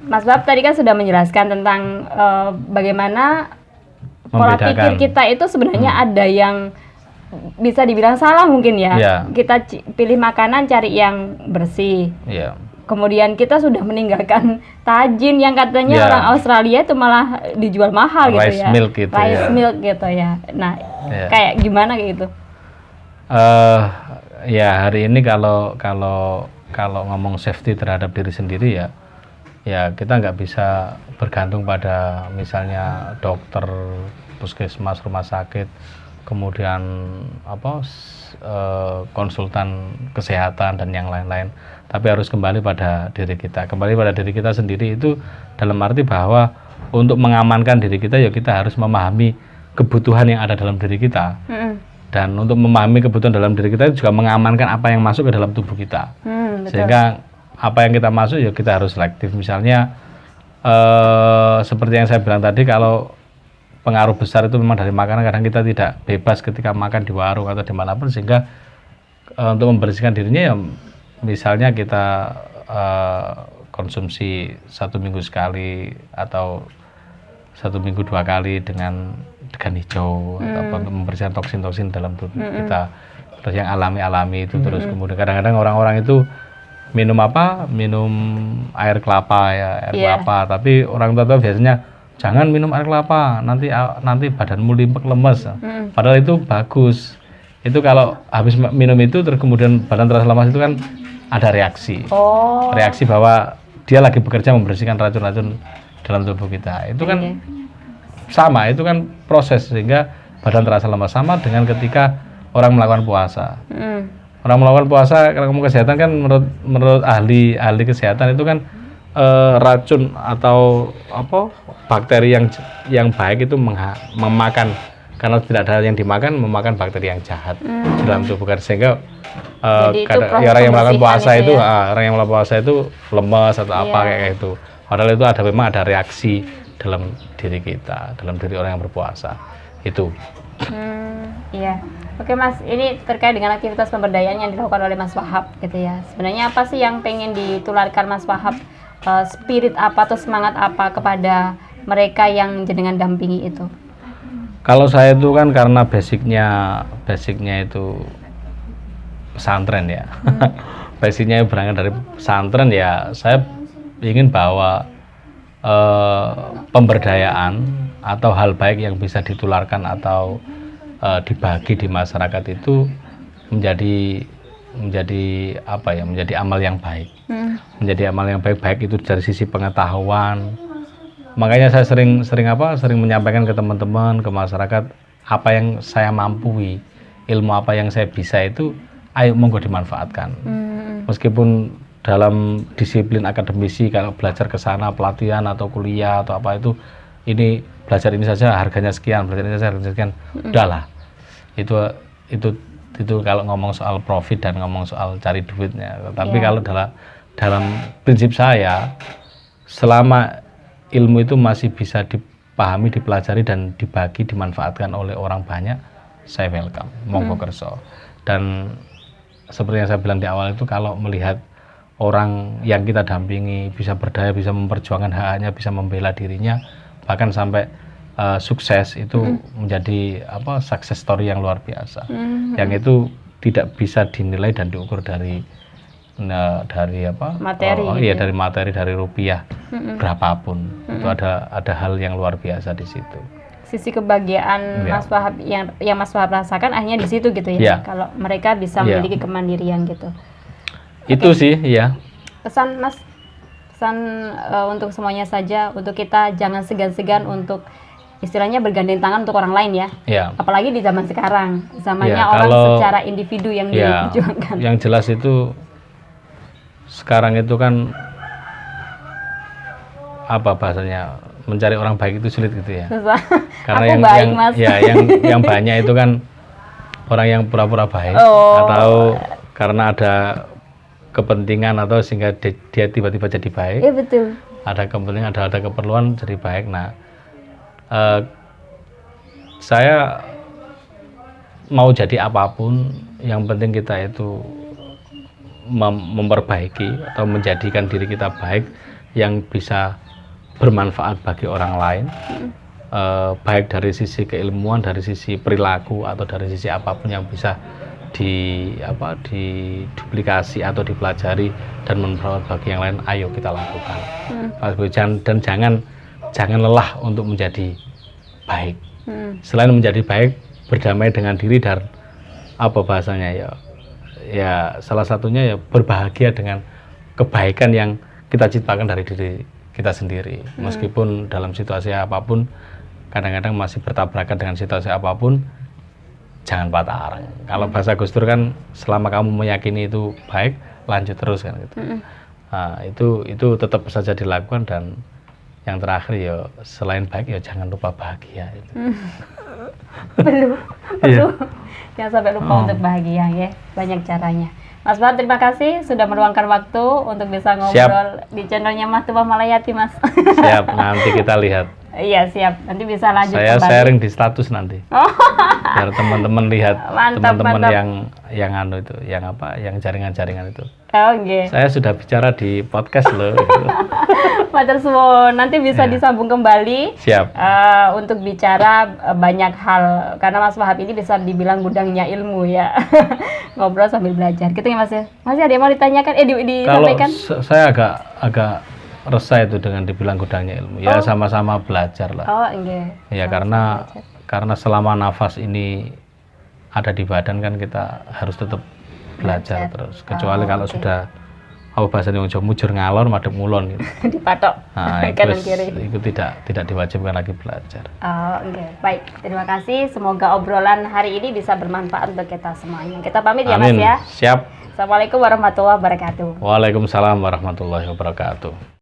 Mas Bab tadi kan sudah menjelaskan tentang bagaimana pola pikir kita itu sebenarnya ada yang bisa dibilang salah mungkin ya. Kita pilih makanan cari yang bersih. Kemudian kita sudah meninggalkan tajin yang katanya orang Australia itu malah dijual mahal gitu ya. Rice milk gitu ya. Nah, kayak gimana gitu? Ya hari ini kalau ngomong safety terhadap diri sendiri ya kita nggak bisa bergantung pada misalnya dokter, puskesmas, rumah sakit, kemudian konsultan kesehatan dan yang lain-lain, tapi harus kembali pada diri kita. Kembali pada diri kita sendiri itu dalam arti bahwa untuk mengamankan diri kita ya kita harus memahami kebutuhan yang ada dalam diri kita. Dan untuk memahami kebutuhan dalam diri kita juga mengamankan apa yang masuk ke dalam tubuh kita. Sehingga apa yang kita masuk ya kita harus selektif. Misalnya seperti yang saya bilang tadi, kalau pengaruh besar itu memang dari makanan, kadang kita tidak bebas ketika makan di warung atau dimanapun, sehingga untuk membersihkan dirinya ya misalnya kita konsumsi 1 minggu sekali atau 1 minggu 2 kali dengan degan hijau atau untuk membersihkan toksin-toksin dalam tubuh kita. Terus yang alami-alami itu terus kemudian kadang-kadang orang-orang itu minum air kelapa air kelapa, tapi orang tua biasanya jangan minum air kelapa, nanti badanmu lemes. Padahal itu bagus. Itu kalau habis minum itu terus kemudian badan terasa lemas itu kan ada reaksi. Reaksi bahwa dia lagi bekerja membersihkan racun-racun dalam tubuh kita. Itu kan sama, itu kan proses sehingga badan terasa lemas. Sama dengan ketika orang melakukan puasa. Orang melakukan puasa, kalau ngomong kesehatan kan menurut ahli kesehatan itu kan racun atau bakteri yang baik itu memakan, karena tidak ada yang dimakan, memakan bakteri yang jahat dalam tubuh kita, sehingga orang yang melakukan puasa itu orang yang melakukan puasa itu lemas atau apa kayak itu. Padahal itu memang ada reaksi dalam diri kita, dalam diri orang yang berpuasa itu. Iya. Oke Mas, ini terkait dengan aktivitas pemberdayaan yang dilakukan oleh Mas Wahab gitu ya. Sebenarnya apa sih yang pengen ditularkan Mas Wahab, spirit apa atau semangat apa kepada mereka yang jenengan dampingi itu? Kalau saya itu kan karena basicnya itu pesantren ya. Basicnya berangkat dari pesantren ya, saya ingin bahwa pemberdayaan atau hal baik yang bisa ditularkan atau dibagi di masyarakat itu menjadi amal yang baik. Menjadi amal yang baik itu dari sisi pengetahuan. Makanya saya sering menyampaikan ke teman-teman, ke masyarakat, apa yang saya mampu, ilmu apa yang saya bisa itu ayo monggo dimanfaatkan. Meskipun dalam disiplin akademisi, kalau belajar ke sana pelatihan atau kuliah atau apa itu, ini belajar ini saja harganya sekian, belajar ini saja harganya sekian, udahlah. Itu kalau ngomong soal profit dan ngomong soal cari duitnya. Tapi kalau dalam prinsip saya, selama ilmu itu masih bisa dipahami, dipelajari dan dibagi, dimanfaatkan oleh orang banyak, saya welcome, monggo kerso. Dan seperti yang saya bilang di awal itu, kalau melihat orang yang kita dampingi bisa berdaya, bisa memperjuangkan hak-haknya, bisa membela dirinya, bahkan sampai sukses, itu menjadi success story yang luar biasa. Yang itu tidak bisa dinilai dan diukur dari materi. Dari materi, dari rupiah berapapun. Itu ada hal yang luar biasa di situ. Sisi kebahagiaan Mas Wahab yang Mas Wahab rasakan akhirnya di situ gitu ya. Kalau mereka bisa memiliki kemandirian gitu. Itu sih ya. Pesan Mas, untuk semuanya saja, untuk kita jangan segan-segan untuk istilahnya bergandeng tangan untuk orang lain ya. Apalagi di zaman sekarang, zamannya orang secara individu yang diperjuangkan. Yang jelas itu sekarang itu kan apa bahasanya, mencari orang baik itu sulit gitu ya. Susah. Karena yang banyak itu kan orang yang pura-pura baik atau karena ada kepentingan atau sehingga dia tiba-tiba jadi baik. Iya betul. Ada kepentingan, ada keperluan jadi baik. Nah, saya mau jadi apapun, yang penting kita itu memperbaiki atau menjadikan diri kita baik yang bisa bermanfaat bagi orang lain, baik dari sisi keilmuan, dari sisi perilaku, atau dari sisi apapun yang bisa diduplikasi atau dipelajari dan bermanfaat bagi yang lain, ayo kita lakukan. Dan jangan lelah untuk menjadi baik. Selain menjadi baik, berdamai dengan diri, dan apa bahasanya ya salah satunya ya berbahagia dengan kebaikan yang kita ciptakan dari diri kita sendiri. Meskipun dalam situasi apapun, kadang-kadang masih bertabrakan dengan situasi apapun, jangan patah arang. Kalau bahasa Gus Dur kan, selama kamu meyakini itu baik, lanjut terus kan gitu. Nah, itu tetap saja dilakukan, dan yang terakhir ya selain baik ya jangan lupa bahagia itu. Perlu jangan sampai lupa untuk bahagia ya, banyak caranya. Mas Bahar, terima kasih sudah meluangkan waktu untuk bisa ngobrol di channelnya Mas Tuba Malayati, Mas. Siap, nanti kita lihat. Iya, siap. Nanti bisa lanjut saya kembali. Sharing di status nanti. Biar teman-teman lihat, teman-teman yang jaringan-jaringan itu. Oh, okay. Saya sudah bicara di podcast loh. Matur suwun, nanti bisa disambung kembali. Siap. Untuk bicara banyak hal, karena Mas Wahab ini bisa dibilang gudangnya ilmu ya. Ngobrol sambil belajar. Gitu ya Mas ya. Masih ada yang mau ditanyakan? Disampaikan? Kalau saya agak resah itu dengan dibilang gudangnya ilmu. Ya sama-sama belajar lah. Oh, enggak. Ya karena selama nafas ini ada di badan kan kita harus tetap belajar terus. Kecuali kalau sudah bahasa Indonesia mujur ngalor madhep ngulon gitu. Dipatok. Nah, kanan kiri. Itu tidak diwajibkan lagi belajar. Oh, oke. Baik, terima kasih. Semoga obrolan hari ini bisa bermanfaat untuk kita semuanya. Kita pamit ya Mas ya. Siap. Assalamualaikum warahmatullahi wabarakatuh. Waalaikumsalam warahmatullahi wabarakatuh.